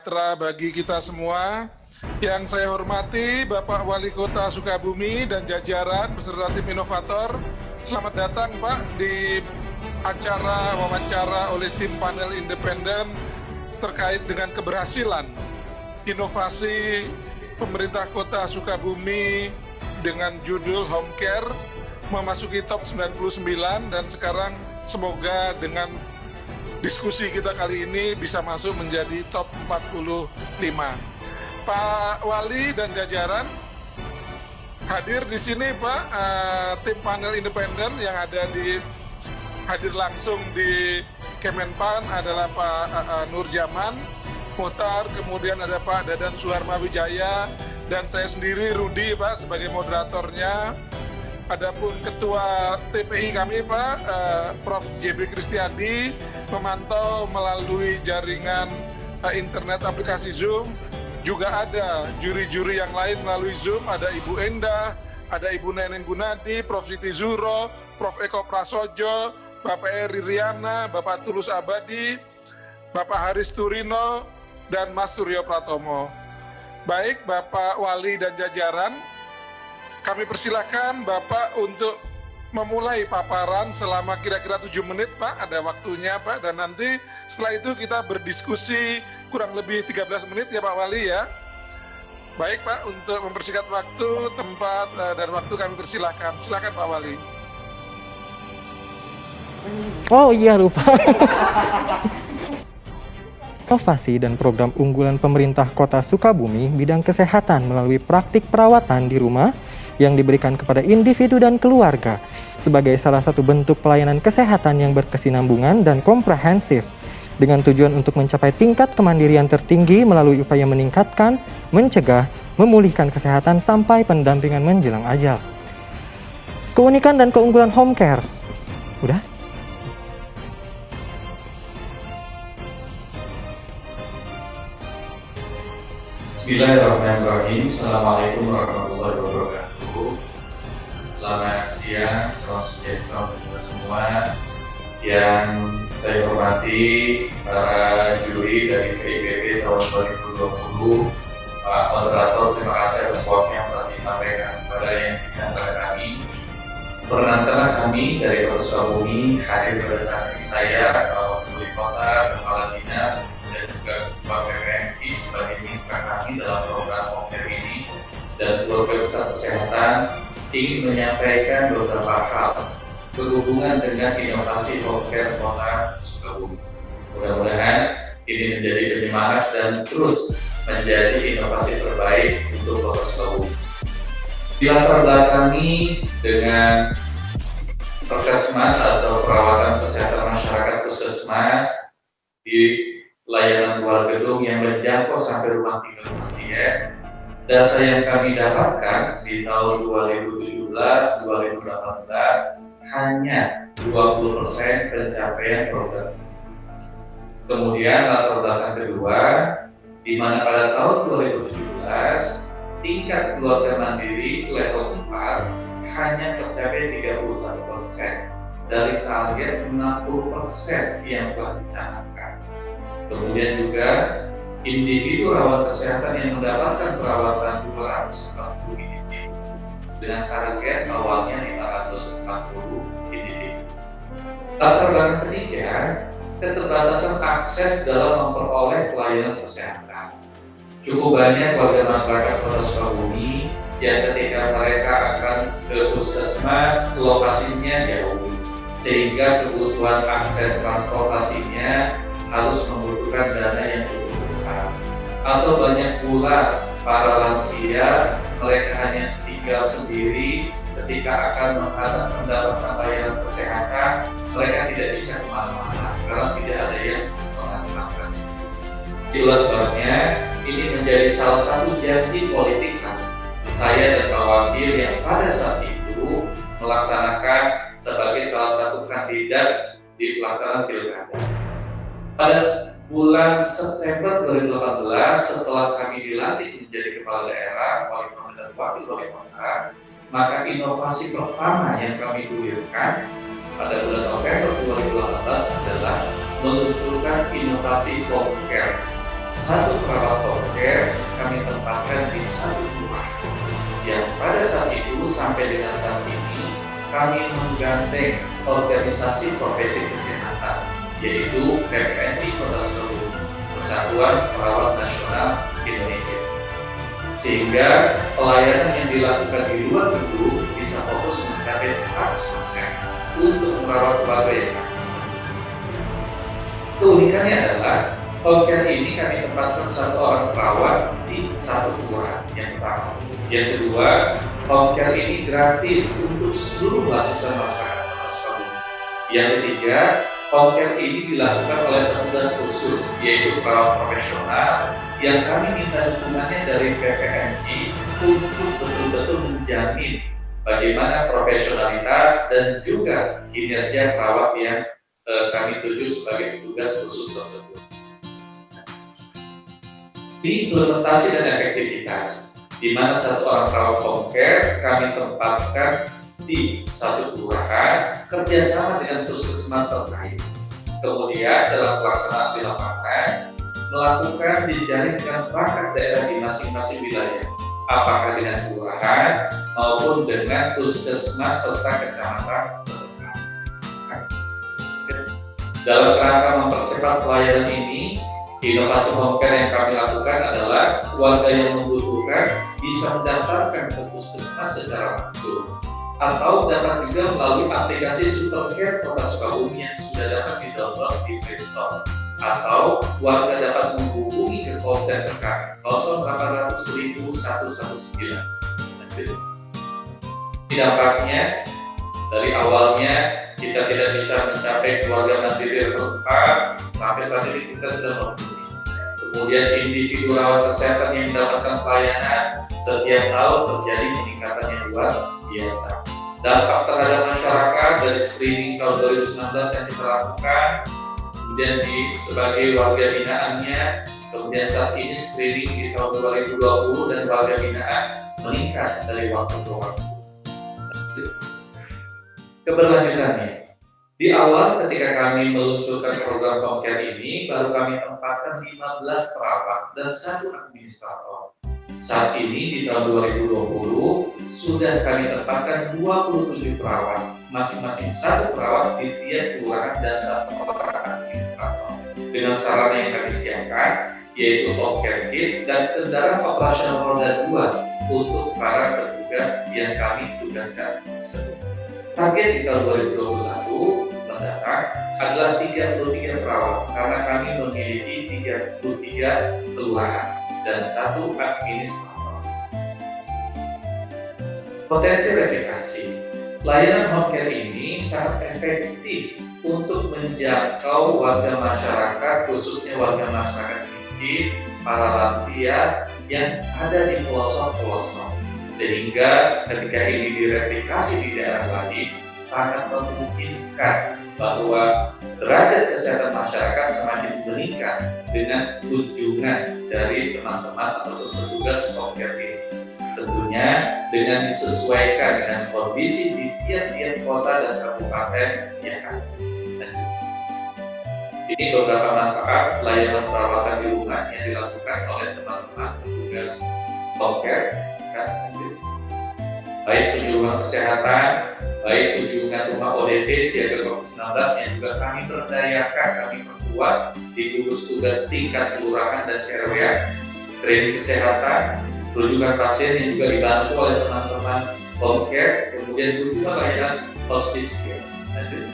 sejahtera bagi kita semua. Yang saya hormati Bapak Wali Kota Sukabumi dan jajaran beserta tim inovator. Selamat datang Pak di acara wawancara oleh tim panel independen terkait dengan keberhasilan inovasi pemerintah Kota Sukabumi dengan judul Home Care memasuki top 99 dan sekarang semoga dengan diskusi kita kali ini bisa masuk menjadi top 45. Pak Wali dan jajaran hadir di sini Pak, tim panel independen yang hadir langsung di Kemenpan adalah Pak Nurjaman Muhtar, kemudian ada Pak Dadan Suharma Wijaya dan saya sendiri Rudi Pak sebagai moderatornya. Adapun Ketua TPI kami Pak, Prof. JB Kristiadi memantau melalui jaringan internet aplikasi Zoom. Juga ada juri-juri yang lain melalui Zoom, ada Ibu Endah, ada Ibu Neneng Gunadi, Prof. Siti Zuro, Prof. Eko Prasojo, Bapak Eri Riana, Bapak Tulus Abadi, Bapak Haris Turino, dan Mas Suryo Pratomo. Baik Bapak Wali dan jajaran, kami persilakan Bapak untuk memulai paparan selama kira-kira 7 menit Pak, ada waktunya Pak, dan nanti setelah itu kita berdiskusi kurang lebih 13 menit ya Pak Wali ya. Baik Pak, untuk mempersingkat waktu, tempat, dan waktu kami persilakan. Silakan Pak Wali. Oh iya lupa. Inovasi dan program unggulan pemerintah Kota Sukabumi bidang kesehatan melalui praktik perawatan di rumah yang diberikan kepada individu dan keluarga sebagai salah satu bentuk pelayanan kesehatan yang berkesinambungan dan komprehensif dengan tujuan untuk mencapai tingkat kemandirian tertinggi melalui upaya meningkatkan, mencegah, memulihkan kesehatan sampai pendampingan menjelang ajal. Keunikan dan keunggulan home care. Udah? Bismillahirrahmanirrahim. Assalamualaikum warahmatullahi wabarakatuh. Selamat siang, selamat sejahtera untuk kita semua. Yang saya hormati para juri dari PIBB tahun 2020, Pak Moderator, terima kasih atas waktu yang telah disampaikan kepada yang di antara kami. Perkenalkan kami dari Kota Sukabumi hadir pada saat ini saya, Wali Kota, Kepala Dinas, dan juga Ketua PPMI sebagai mitra kami dalam program Home Care ini, dan keluarga besar kesehatan ingin menyampaikan beberapa hal berhubungan dengan inovasi Home Care Kota Sukabumi. Mudah-mudahan ini menjadi penyemangat dan terus menjadi inovasi terbaik untuk Kota Sukabumi. Di latar belakangi dengan Perkesmas atau perawatan kesehatan masyarakat Puskesmas di layanan luar gedung yang menjangkau sampai rumah tinggal pasien. Data yang kami dapatkan di tahun 2017-2018 hanya 20% pencapaian program. Kemudian latar belakang kedua, di mana pada tahun 2017 tingkat keluarga mandiri level 4 hanya tercapai 31% dari target 60% yang telah dicanangkan. Kemudian juga individu rawat kesehatan yang mendapatkan perawatan 240 individu dengan target awalnya 540 individu. Latar belakang ketiga, keterbatasan akses dalam memperoleh pelayanan kesehatan. Cukup banyak warga masyarakat Kota Sukabumi yang ketika mereka akan ke puskesmas, lokasinya jauh, sehingga kebutuhan akses transportasinya harus membutuhkan dana yang cukup besar. Atau banyak pula para lansia, mereka hanya tinggal sendiri ketika akan mendapatkan layanan kesehatan, mereka tidak bisa kemana-mana karena tidak ada yang mengantarkan. Itulah sebabnya ini menjadi salah satu janji politik kami, saya dan Pak Wakil yang pada saat itu melaksanakan sebagai salah satu kandidat di pelaksanaan pilkada. Pada bulan September 2018, setelah kami dilantik menjadi kepala daerah, wali kota dan wakil wali kota, maka inovasi pertama yang kami gulirkan pada bulan November 2018 adalah meluncurkan inovasi home care satu perawat home care kami tempatkan di satu kelurahan. Yang pada saat itu sampai dengan saat ini kami menggandeng organisasi profesi kesehatan, yaitu PPNI Kota Sukabumi, Persatuan Perawat Nasional Indonesia. Sehingga pelayanan yang dilakukan di luar gedung bisa fokus mencapai 100% untuk merawat keluarga yang sakit. Keunikannya adalah home care ini kami tempatkan satu orang perawat di satu kelurahan yang pertama. Yang kedua, home care ini gratis untuk seluruh lapisan masyarakat Kota Sukabumi. Yang ketiga, home care ini dilakukan oleh petugas khusus, yaitu perawat profesional yang kami minta dukungannya dari PPNI untuk betul-betul menjamin bagaimana profesionalitas dan juga kinerja perawat yang kami tuju sebagai petugas khusus tersebut. Implementasi dan efektivitas, di mana satu orang perawat home care kami tempatkan di satu kelurahan kerjasama dengan puskesmas terkait. Kemudian dalam pelaksanaan di lapangan melakukan jejaring dengan perangkat daerah di masing-masing wilayah, apakah dengan kelurahan maupun dengan puskesmas serta kecamatan terdekat. Dalam rangka mempercepat pelayanan ini, inovasi home care yang kami lakukan adalah warga yang membutuhkan bisa mendaftarkan ke puskesmas secara langsung, atau dapat juga melalui aplikasi Supercare Kota Sukabumi yang sudah dapat di-download di Play Store, atau warga dapat menghubungi ke call center kami 0800 119. Dampaknya, dari awalnya kita tidak bisa mencapai keluarga mandiri level 4, sampai saat ini kita sudah memenuhi. Kemudian individu rawat kesehatan yang mendapatkan pelayanan setiap tahun terjadi peningkatan yang luar biasa. Dampak terhadap masyarakat dari screening tahun 2019 yang kita lakukan, kemudian sebagai warga binaannya, kemudian saat ini screening di tahun 2020 dan warga binaan meningkat dari waktu ke waktu. Keberlanjutannya, di awal ketika kami meluncurkan program home care ini, baru kami tempatkan 15 perawat dan 1 administrator. Saat ini di tahun 2020 sudah kami tempatkan 27 perawat, masing-masing 1 perawat di tiap kelurahan dan 1 orang administrator. Dengan sarana yang kami siapkan, yaitu home care kit dan kendaraan operasional roda 2 untuk para petugas yang kami tugaskan tersebut. Target di tahun 2021 mendatang adalah 33 perawat karena kami memiliki 33 kelurahan dan 1 administrator. Potensi replikasi, layanan home care ini sangat efektif untuk menjangkau warga masyarakat, khususnya warga masyarakat miskin, para lansia yang ada di pelosok-pelosok. Sehingga ketika ini direplikasi di daerah lain, sangat memungkinkan bahwa derajat kesehatan masyarakat semakin meningkat dengan kunjungan dari teman-teman atau petugas home care ini. Tentunya dengan disesuaikan dengan kondisi di tiap-tiap kota dan kabupaten yang ada. Ini beberapa manfaat layanan perawatan di rumah yang dilakukan oleh teman-teman petugas home care. Baik kunjungan kesehatan, baik kunjungan rumah ODP siaga COVID-19 yang juga kami berdayakan, kami perkuat di gugus tugas tingkat kelurahan dan RW, screening kesehatan, rujukan pasien yang juga dibantu oleh teman-teman home care, kemudian juga layanan hospice care. Lanjut.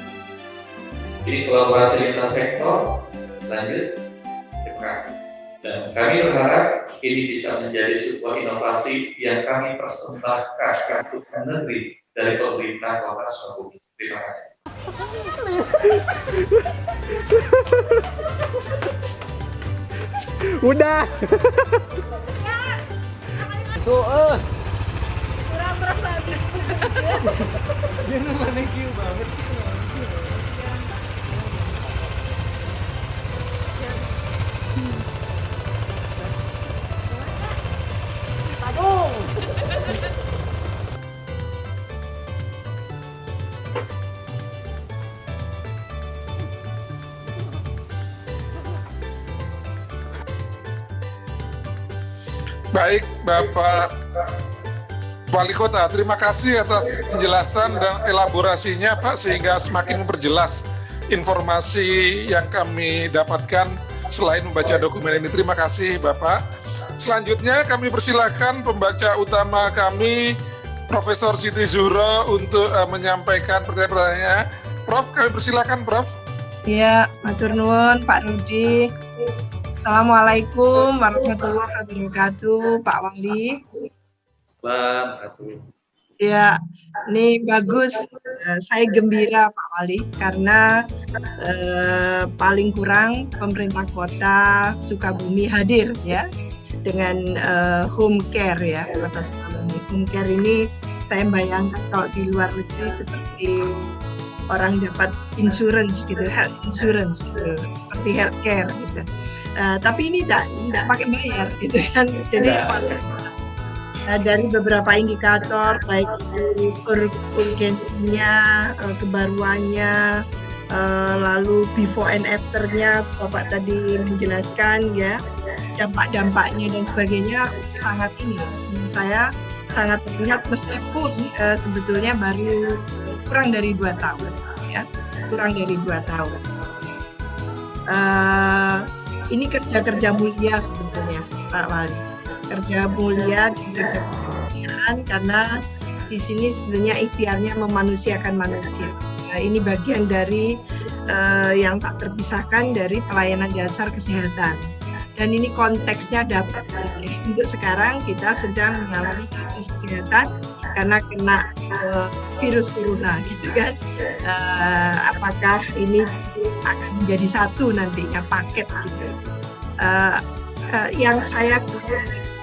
Ini kolaborasi lintas sektor. Lanjut. Terima kasih. Dan kami berharap ini bisa menjadi sebuah inovasi yang kami persembahkan untuk negeri dari pemerintah Kota Sukabumi. Terima kasih. Udah. Kurang berasa. Dia namanya Q banget sih. Baik, Bapak Wali Kota, terima kasih atas penjelasan dan elaborasinya, Pak, sehingga semakin memperjelas informasi yang kami dapatkan selain membaca dokumen ini. Terima kasih, Bapak. Selanjutnya kami persilahkan pembaca utama kami, Profesor Siti Zuhro, untuk menyampaikan pertanyaan-pertanyaannya. Prof, kami persilahkan, Prof. Ya, matur nuwun Pak Rudi. Assalamualaikum warahmatullahi wabarakatuh, Pak Wali. Ya, ini bagus. Saya gembira Pak Wali karena paling kurang pemerintah kota Sukabumi hadir ya dengan home care ya, kota Sukabumi. Home care ini saya bayangkan kalau di luar negeri seperti orang dapat insurance gitu, health insurance gitu, seperti healthcare gitu. Tapi ini tidak pakai bayar gitu kan. Jadi dari beberapa indikator baik itu urgensinya, kebaruannya, lalu before and after-nya Bapak tadi menjelaskan ya, dampak-dampaknya dan sebagainya sangat ini menurut saya sangat terlihat meskipun sebetulnya baru kurang dari 2 tahun ya, kurang dari 2 tahun. Ini kerja-kerja mulia sebetulnya Pak Wali. Kerja mulia dan kerja kemanusiaan karena di sini sebenarnya ikhtiarnya memanusiakan manusia. Ini bagian dari yang tak terpisahkan dari pelayanan dasar kesehatan. Dan ini konteksnya dapat untuk sekarang kita sedang mengalami krisis kesehatan karena kena virus corona gitu kan. Apakah ini akan menjadi satu nantinya paket gitu. Yang saya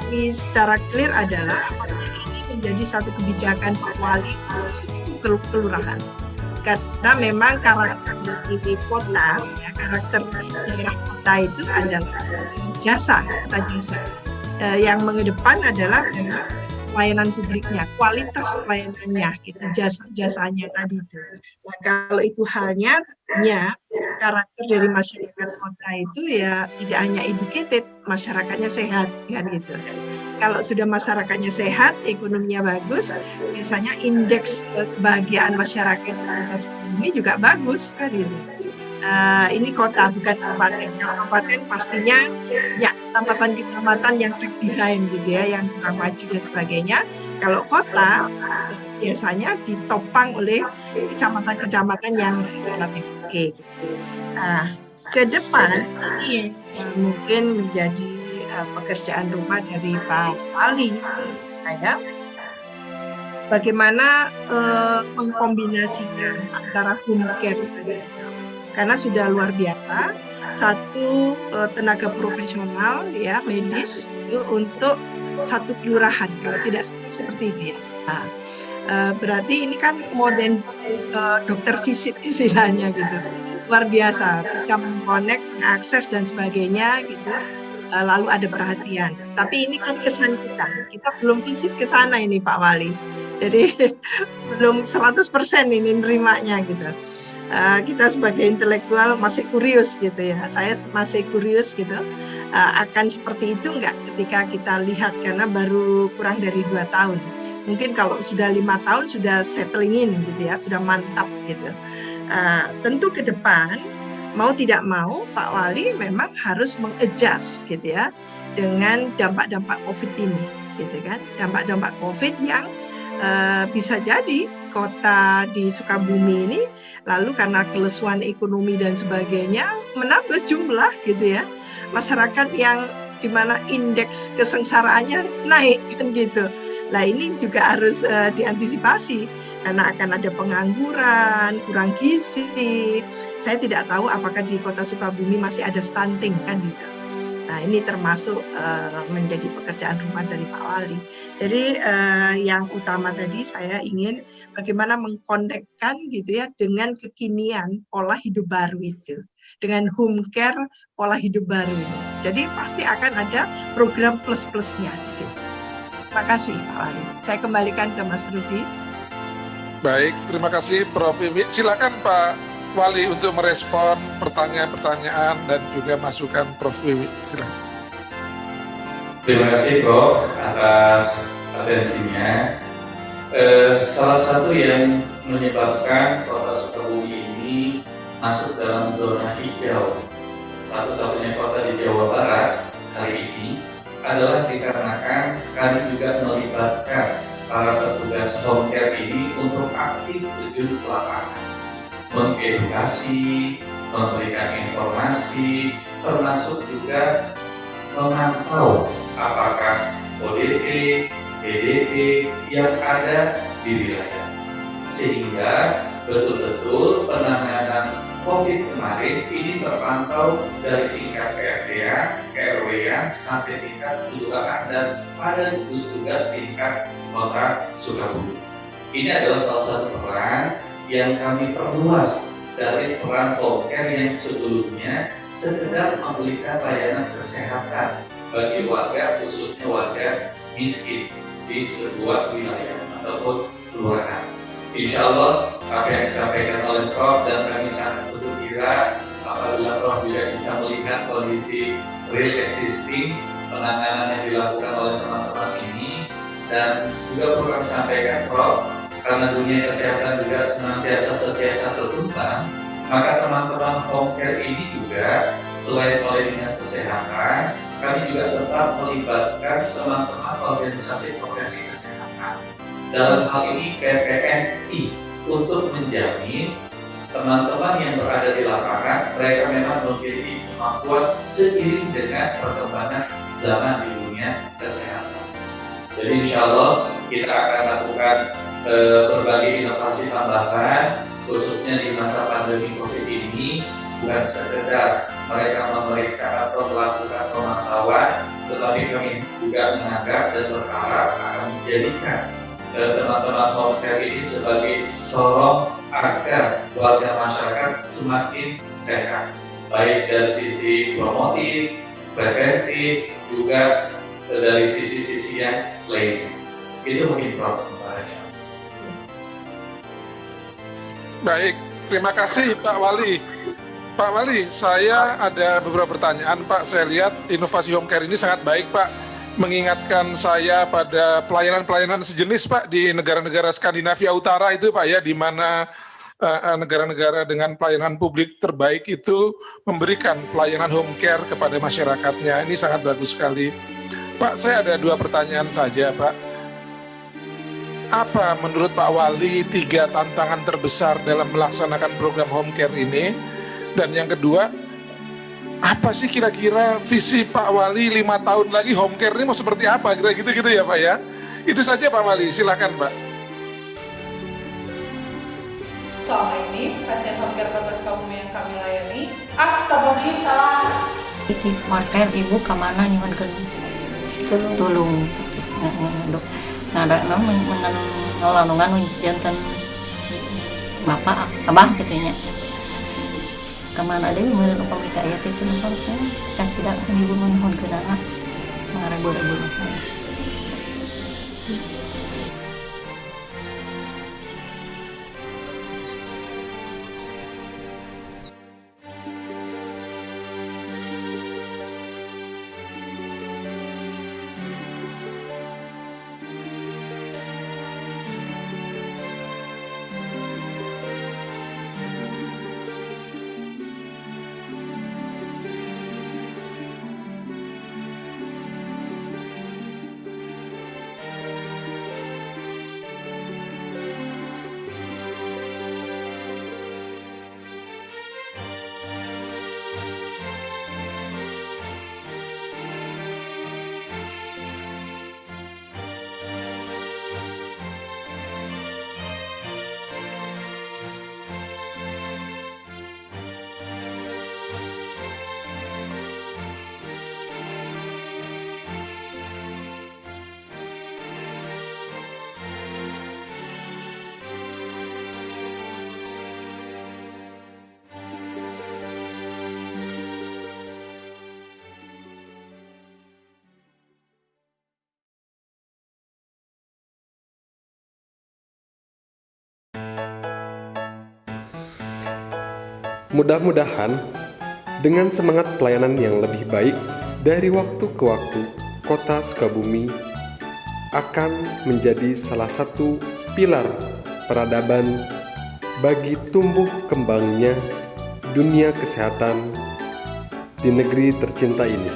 ini secara clear adalah ini menjadi satu kebijakan Pak Wali kelurahan karena memang karakter di kota ya, karakter daerah kota itu adalah jasa yang mengedepan adalah pelayanan publiknya, kualitas pelayanannya, gitu, jasanya tadi itu. Nah, kalau itu halnya, tentunya karakter dari masyarakat kota itu ya tidak hanya educated, masyarakatnya sehat, kan gitu. Kalau sudah masyarakatnya sehat, ekonominya bagus, biasanya indeks kebahagiaan masyarakat di atas bumi juga bagus, kan gitu. Ini kota bukan kabupaten. Kalau kabupaten pastinya ya kecamatan-kecamatan yang lag behind gitu ya, yang kurang maju dan sebagainya. Kalau kota biasanya ditopang oleh kecamatan-kecamatan yang relatif oke. Gitu. Ke depan ini yang mungkin menjadi pekerjaan rumah dari Pak Wali saya. Bagaimana mengkombinasikan antara home care tadi, karena sudah luar biasa satu tenaga profesional ya medis itu untuk satu kelurahan, kalau tidak seperti itu ya. Berarti ini kan modern dokter visit istilahnya gitu, luar biasa, bisa mengkonek, mengakses dan sebagainya gitu. Lalu ada perhatian. Tapi ini kan kesan kita belum visit ke sana ini Pak Wali. Jadi belum 100% ini nerimanya gitu. Kita sebagai intelektual masih kurius gitu ya. Saya masih kurius gitu. Akan seperti itu enggak ketika kita lihat karena baru kurang dari 2 tahun. Mungkin kalau sudah 5 tahun sudah settling in gitu ya, sudah mantap gitu. Tentu ke depan mau tidak mau Pak Wali memang harus mengadjust gitu ya dengan dampak-dampak COVID ini gitu kan. Dampak-dampak COVID yang bisa jadi kota di Sukabumi ini lalu karena kelesuan ekonomi dan sebagainya menambah jumlah gitu ya masyarakat yang dimana indeks kesengsaraannya naik kan gitu. Nah ini juga harus diantisipasi karena akan ada pengangguran, kurang gizi. Saya tidak tahu apakah di kota Sukabumi masih ada stunting kan gitu. Nah ini termasuk menjadi pekerjaan rumah dari Pak Wali. Jadi yang utama tadi saya ingin bagaimana mengkonekkan gitu ya dengan kekinian pola hidup baru itu. Dengan home care pola hidup baru ini. Jadi pasti akan ada program plus-plusnya di sini. Terima kasih Pak Wali. Saya kembalikan ke Mas Rudi. Baik, terima kasih Prof. Wiwi. Silakan Pak Wali untuk merespon pertanyaan-pertanyaan dan juga masukan Prof. Wiwi. Silakan. Terima kasih Prof atas atensinya. Salah satu yang menyebabkan Kota Sukabumi ini masuk dalam zona hijau, satu-satunya kota di Jawa Barat hari ini, adalah dikarenakan kami juga melibatkan para petugas home care ini untuk aktif terjun ke lapangan, mengedukasi, memberikan informasi, termasuk juga memantau apakah ODP, PDP yang ada di wilayah, sehingga betul-betul penanganan COVID kemarin ini terpantau dari tingkat PRT-an, KRW-an, sampai tingkat kelurahan dan pada gugus tugas tingkat Kota Sukabumi. Ini adalah salah satu peran yang kami perluas dari peran home care yang sebelumnya sekedar memberikan layanan kesehatan bagi warga, khususnya warga miskin di sebuah wilayah ataupun kelurahan. Insya Allah apa yang disampaikan oleh Prof dan kami sangat bergembira apabila Prof juga bisa melihat kondisi real existing penanganan yang dilakukan oleh teman-teman ini, dan juga perlu kami sampaikan Prof, karena dunia kesehatan juga senantiasa berkembang, maka teman-teman home care ini juga selain oleh dinas kesehatan, kami juga tetap melibatkan teman-teman organisasi profesi kesehatan. Dalam hal ini PPNI untuk menjamin teman-teman yang berada di lapangan mereka memang memiliki kemampuan seiring dengan perkembangan zaman di dunia kesehatan. Jadi insya Allah kita akan lakukan berbagai inovasi tambahan khususnya di masa pandemi COVID ini, bukan sekedar mereka memeriksa atau melakukan pemantauan, tetapi kami juga menganggap dan berharap akan menjadikan teman-teman home care ini sebagai corong agar warga masyarakat semakin sehat, baik dari sisi promotif, preventif, juga dari sisi-sisi yang lainnya. Itu mungkin Prof. Baik, terima kasih Pak Wali. Pak Wali, saya ada beberapa pertanyaan Pak. Saya lihat inovasi home care ini sangat baik Pak. Mengingatkan saya pada pelayanan-pelayanan sejenis Pak di negara-negara Skandinavia Utara itu Pak ya, di mana negara-negara dengan pelayanan publik terbaik itu memberikan pelayanan home care kepada masyarakatnya. Ini sangat bagus sekali. Pak, saya ada 2 pertanyaan saja Pak. Apa menurut Pak Wali 3 tantangan terbesar dalam melaksanakan program home care ini? Dan yang kedua, apa sih kira-kira visi Pak Wali 5 tahun lagi home care ini mau seperti apa? Kira gitu ya Pak ya. Itu saja Pak Wali, silakan Pak. Selama ini pasien home care Kota Sukabumi yang kami layani, astagfirullahaladzim salah. Markel ibu kemana nyuhunkeun tulung. Nah, ada menalanungan jantan bapak abah katanya. Kemana deh menurut pemerintah ayat itu nonton kan tidak akan ibu mohon ke dalam mengarah-arah saya. Mudah-mudahan dengan semangat pelayanan yang lebih baik dari waktu ke waktu, Kota Sukabumi akan menjadi salah satu pilar peradaban bagi tumbuh kembangnya dunia kesehatan di negeri tercinta ini.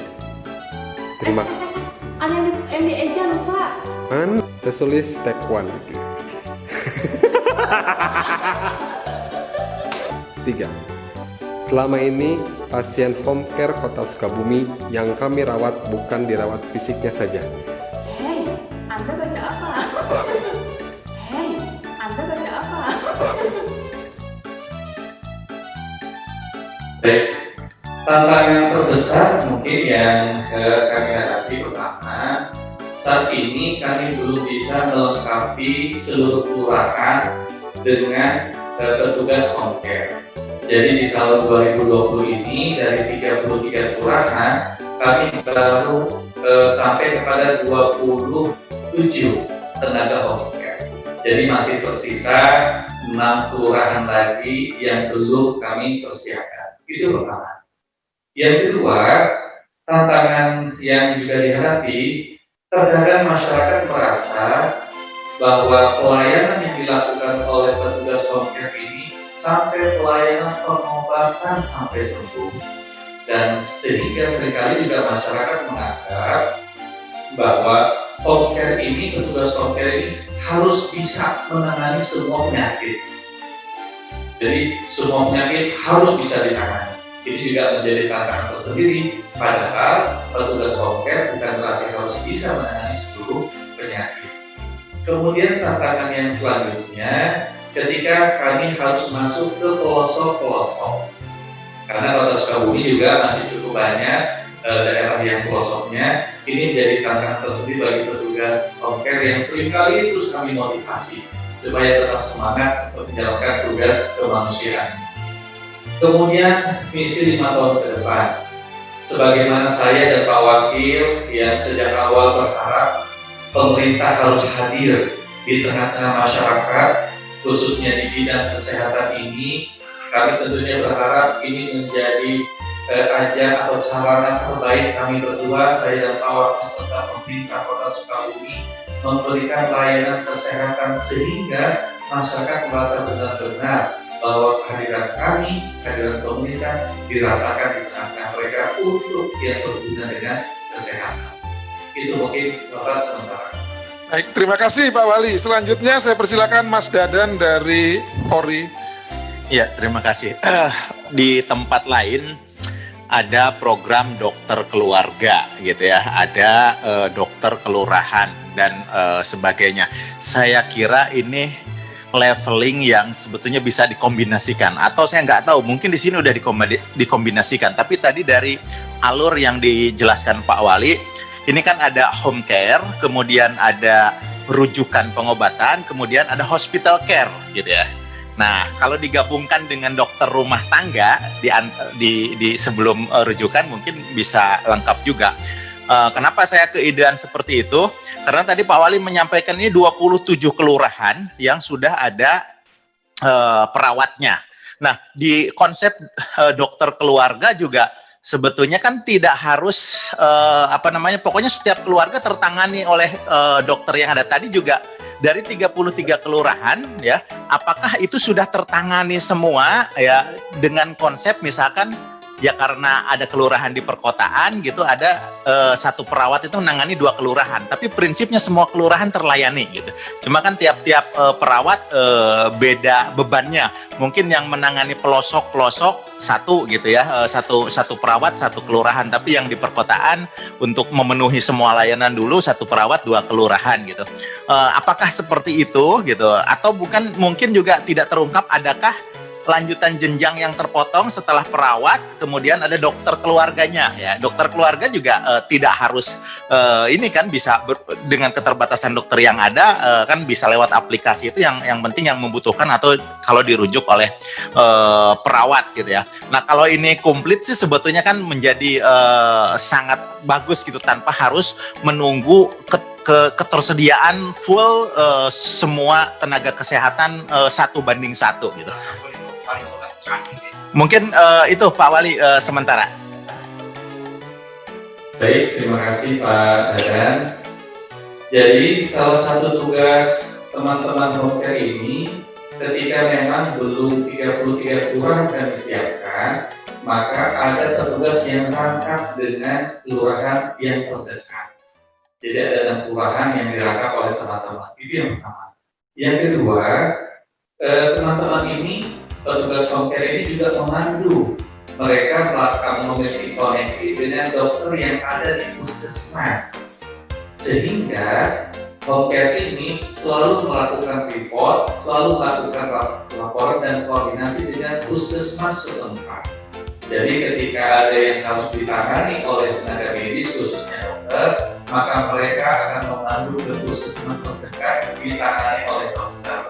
Terima kasih. Ada yang di Eja lupa. Tertulis step 1. 3. Selama ini pasien home care Kota Sukabumi yang kami rawat bukan dirawat fisiknya saja. Hei, Anda baca apa? Hei, Anda baca apa? Baik, tantangan terbesar mungkin yang kami hadapi pertama, saat ini kami belum bisa melengkapi seluruh kelurahan dengan petugas home care. Jadi di tahun 2020 ini dari 33 kelurahan kami baru sampai kepada 27 tenaga home care. Jadi masih tersisa 6 kelurahan lagi yang belum kami persiapkan. Itu pertama. Yang kedua, tantangan yang juga dihadapi, terkadang masyarakat merasa bahwa pelayanan yang dilakukan oleh petugas home care ini sampai pelayanan pengobatan sampai sembuh, dan sehingga seringkali juga masyarakat menganggap bahwa home care ini, petugas home care ini harus bisa menangani semua penyakit. Jadi semua penyakit harus bisa ditangani. Ini juga menjadi tantangan tersendiri, padahal petugas home care bukan berarti harus bisa menangani seluruh penyakit. Kemudian tantangan yang selanjutnya, ketika kami harus masuk ke pelosok-pelosok, karena Kota Sukabumi juga masih cukup banyak daerah yang pelosoknya. Ini menjadi tantangan tersendiri bagi petugas home care yang seringkali terus kami motivasi supaya tetap semangat untuk menjalankan tugas kemanusiaan. Kemudian misi 5 tahun ke depan, sebagaimana saya dan Pak Wakil yang sejak awal berharap pemerintah harus hadir di tengah-tengah masyarakat, khususnya di bidang kesehatan ini. Kami tentunya berharap ini menjadi ajang atau sarana terbaik kami berdua, saya dan Pak Wakil serta pemerintah Kota Sukabumi, memberikan layanan kesehatan sehingga masyarakat merasa benar-benar bahwa kehadiran kami, kehadiran pemerintah dirasakan di tengah-tengah mereka untuk yang berhubungan dengan kesehatan. Itu mungkin Bapak sementara. Baik, terima kasih Pak Wali. Selanjutnya saya persilakan Mas Dadan dari Polri. Ya, terima kasih. Di tempat lain ada program dokter keluarga gitu ya, ada dokter kelurahan dan sebagainya. Saya kira ini leveling yang sebetulnya bisa dikombinasikan, atau saya nggak tahu, mungkin di sini udah dikombinasikan. Tapi tadi dari alur yang dijelaskan Pak Wali, ini kan ada home care, kemudian ada rujukan pengobatan, kemudian ada hospital care gitu ya. Nah, kalau digabungkan dengan dokter rumah tangga di sebelum rujukan mungkin bisa lengkap juga. Kenapa saya keidean seperti itu? Karena tadi Pak Wali menyampaikan ini 27 kelurahan yang sudah ada perawatnya. Nah, di konsep dokter keluarga juga sebetulnya kan tidak harus pokoknya setiap keluarga tertangani oleh dokter yang ada tadi juga. Dari 33 kelurahan ya, apakah itu sudah tertangani semua ya dengan konsep misalkan ya karena ada kelurahan di perkotaan gitu, ada satu perawat itu menangani 2 kelurahan, tapi prinsipnya semua kelurahan terlayani gitu. Cuma kan tiap-tiap perawat beda bebannya. Mungkin yang menangani pelosok-pelosok satu gitu ya, satu perawat satu kelurahan, tapi yang di perkotaan untuk memenuhi semua layanan dulu satu perawat 2 kelurahan gitu. Apakah seperti itu gitu, atau bukan, mungkin juga tidak terungkap, adakah lanjutan jenjang yang terpotong setelah perawat, kemudian ada dokter keluarganya ya. Dokter keluarga juga tidak harus ini kan bisa dengan keterbatasan dokter yang ada kan bisa lewat aplikasi, itu yang penting yang membutuhkan atau kalau dirujuk oleh perawat gitu ya. Nah, kalau ini komplit sih sebetulnya kan menjadi sangat bagus gitu, tanpa harus menunggu ketersediaan full semua tenaga kesehatan 1:1 gitu. Mungkin itu Pak Wali sementara. Baik, terima kasih Pak Dadan. Jadi salah satu tugas teman-teman home care ini ketika memang belum 33 kelurahan kami siapkan, maka ada petugas yang rangkap dengan kelurahan yang terdekat. Jadi ada 6 kelurahan yang dirangkap oleh teman-teman. Itu yang pertama. Yang kedua, teman-teman ini, petugas home care ini juga memandu mereka akan memiliki koneksi dengan dokter yang ada di puskesmas, sehingga home care ini selalu melakukan report, selalu melakukan laporan dan koordinasi dengan puskesmas setempat. Jadi ketika ada yang harus ditangani oleh tenaga medis khususnya dokter, maka mereka akan memandu ke puskesmas terdekat ditangani oleh dokter.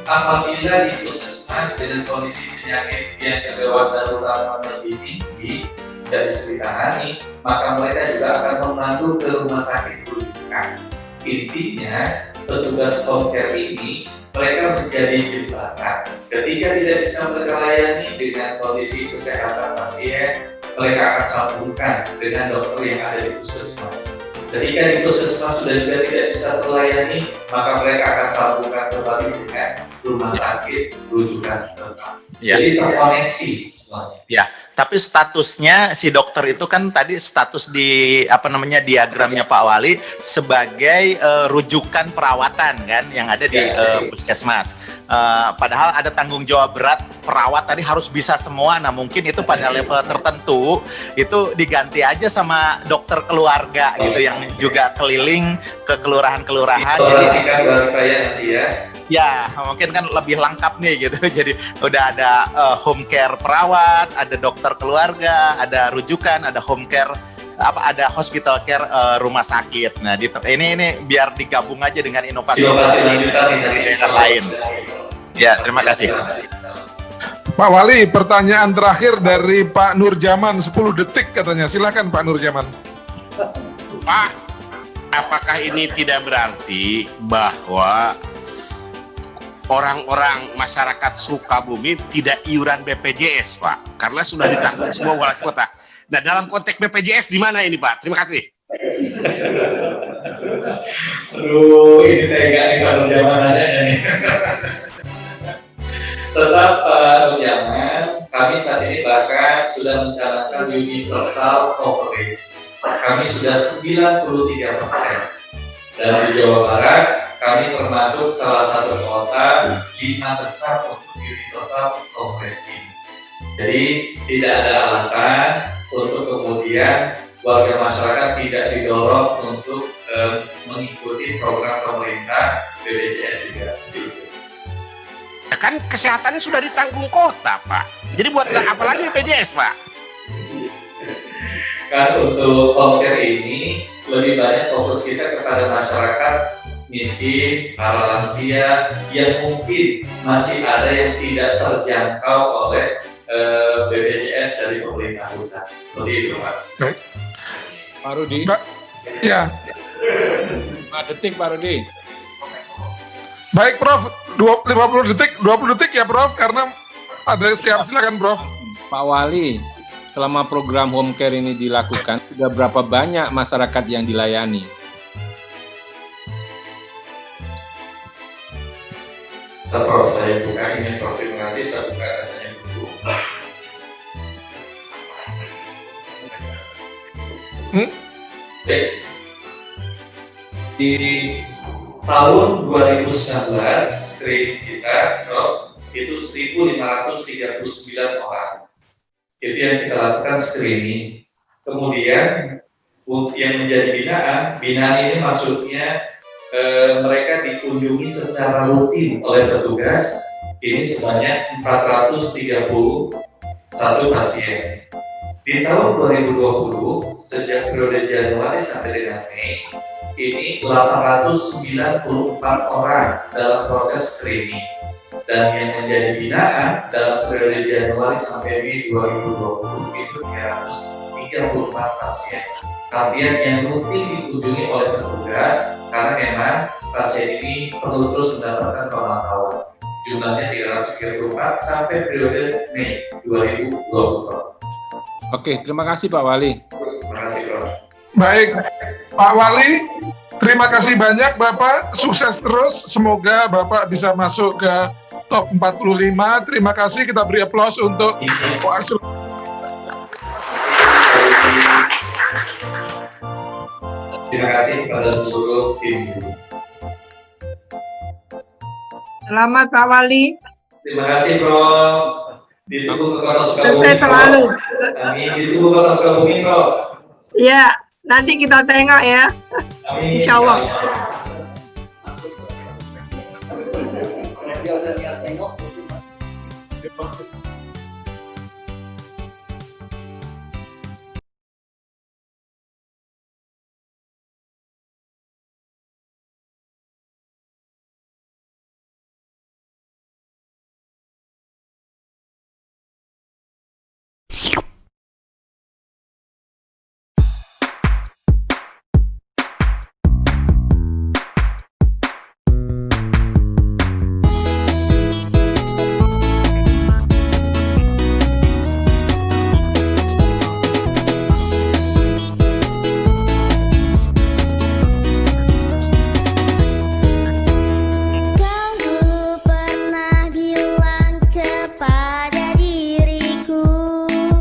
Apabila di puskesmas dengan kondisi penyakit yang gawat darurat lebih tinggi tidak bisa ditangani, maka mereka juga akan memandu ke rumah sakit rujukan. Intinya, petugas home care ini mereka menjadi jembatan. Ketika tidak bisa mereka layani dengan kondisi kesehatan pasien, mereka akan sambungkan dengan dokter yang ada di puskesmas. Ketika di puskesmas sudah juga tidak bisa terlayani, maka mereka akan sambungkan kembali dengan rumah sakit rujukan setempat. Ya. Jadi terkoneksi semuanya. Ya, tapi statusnya si dokter itu kan tadi status di diagramnya Pak Wali sebagai rujukan perawatan kan yang ada di puskesmas. Padahal ada tanggung jawab berat perawat tadi harus bisa semua. Nah mungkin itu pada level tertentu itu diganti aja sama dokter keluarga gitu yang juga keliling ke kelurahan-kelurahan. Jadi nanti ya. Ya, mungkin kan lebih lengkap nih gitu. Jadi udah ada home care perawat, ada dokter keluarga, ada rujukan, ada home care ada hospital care rumah sakit. Nah, ini biar digabung aja dengan inovasi dari daerah lain. Ya, terima kasih. Pak Wali, pertanyaan terakhir dari Pak Nurjaman 10 detik katanya. Silakan Pak Nurjaman. Pak, apakah ini tidak berarti bahwa orang-orang masyarakat Sukabumi tidak iuran BPJS, Pak? Karena sudah ditanggung semua wali kota. Nah, dalam konteks BPJS di mana ini, Pak? Terima kasih. Aduh, ini tega nih Pak Nurjaman aja nih. Tetap Pak Nurjaman, kami saat ini bahkan sudah mencanangkan universal coverage. Kami sudah 93%. Dan di Jawa Barat, kami termasuk salah satu kota 5 besar untuk universal coverage ini. Jadi tidak ada alasan untuk kemudian warga masyarakat tidak didorong untuk mengikuti program pemerintah BPJS juga. Ya kan kesehatannya sudah ditanggung kota, Pak. Jadi buat apa lagi BPJS, Pak? Kan untuk home care ini lebih banyak fokus kita kepada masyarakat miskin, para lansia yang mungkin masih ada yang tidak terjangkau oleh BPJS dari pemerintah pusat. Seperti itu, Pak. Baik. Pak Rudi. Ya. 5 detik, Pak Rudi. Baik, Prof. 20 detik ya, Prof. Karena ada silakan, Prof. Pak Wali, selama program home care ini dilakukan, sudah berapa banyak masyarakat yang dilayani? Prof, saya buka ini, Prof. Terima kasih, saya buka datanya dulu. Di tahun 2019 screening kita itu 1.539 orang. Itu yang kita lakukan screening. Kemudian yang menjadi binaan ini maksudnya mereka dikunjungi secara rutin oleh petugas. Ini sebanyak 431 pasien. Di tahun 2020, sejak periode Januari sampai dengan Mei, ini 894 orang dalam proses screening. Dan yang menjadi binaan dalam periode Januari sampai Mei 2020 itu 334 pasien. Pasien yang rutin dikunjungi oleh petugas karena memang pasien ini perlu terus mendapatkan pemantauan. Jumlahnya 334 sampai periode Mei 2020. Oke, terima kasih Pak Wali. Terima kasih, Prof. Baik, Pak Wali, terima kasih banyak Bapak, sukses terus, semoga Bapak bisa masuk ke top 45. Terima kasih, kita beri aplaus untuk Pak Arsul. Terima kasih kepada seluruh tim. Selamat Pak Wali. Terima kasih, Prof. Ditunggu ke Kota Sukabumi. Sukses selalu. Kami ditunggu ke Kota Sukabumi, Prof. Ya, nanti kita tengok ya. Amin. Insya Allah.